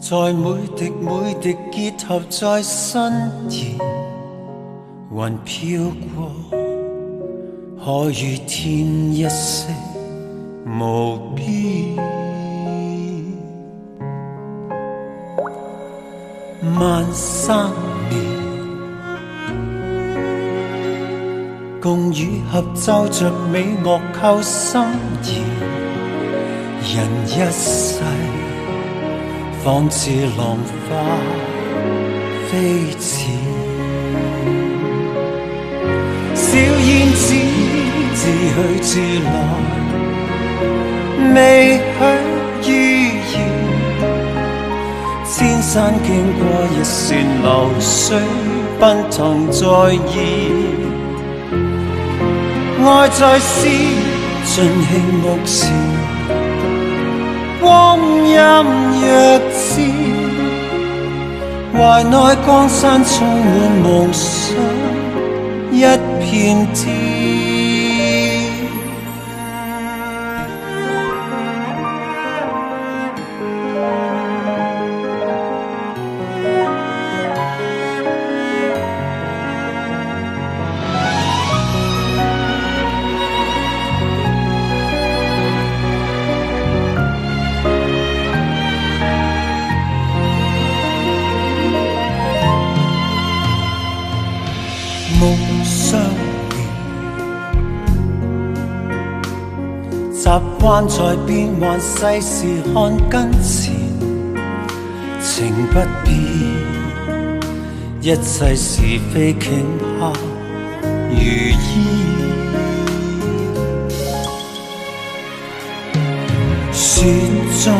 在每滴每滴結合在身前，雲飄過，可與天一色無邊。萬山年，共與合奏着美樂扣心弦，人一世仿似浪花飛濺，小燕子自去自來，未許預言。千山經過一線流水，奔騰在現。愛在詩，盡興目前，光陰若箭，懷內江山充滿夢想，一片天。夢相連，習慣在變幻世事看跟前，情不變，一切是非頃刻如煙。雪中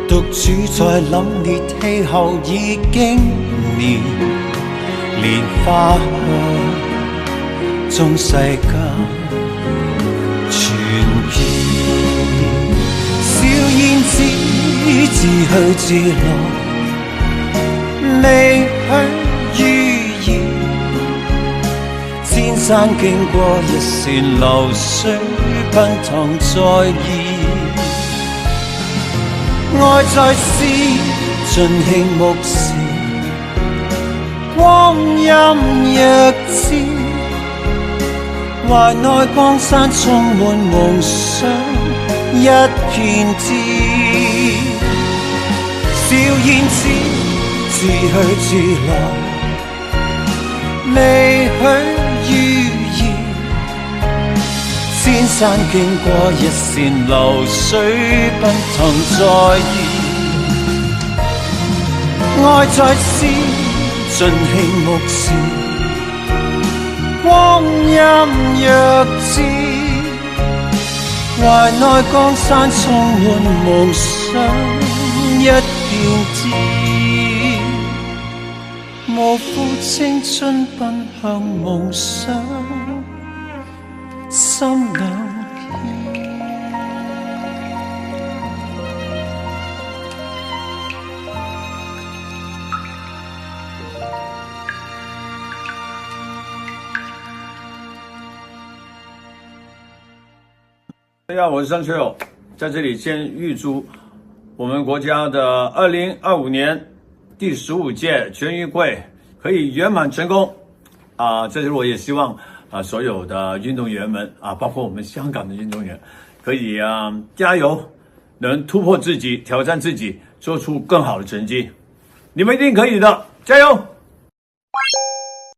獨處在凜冽氣候已經年，蓮花香中世間傳遍。小燕子自去自來，未許預言。千山經過一線流水，奔騰在現。愛在詩，盡興目前，光陰若箭，懷內江山充滿夢想，一片天。小燕子自去自來，未許預言。千山經過一線流水，奔騰在現。愛在詩，盡興目前，光陰若箭，懷內江山充滿夢想，一片天。無負青春奔向夢想，心兩偏。大家好，我是张学友，在这里先预祝我们国家的2025年第15届全运会可以圆满成功这是我也希望所有的运动员们包括我们香港的运动员可以加油，能突破自己，挑战自己，做出更好的成绩。你们一定可以的，加油！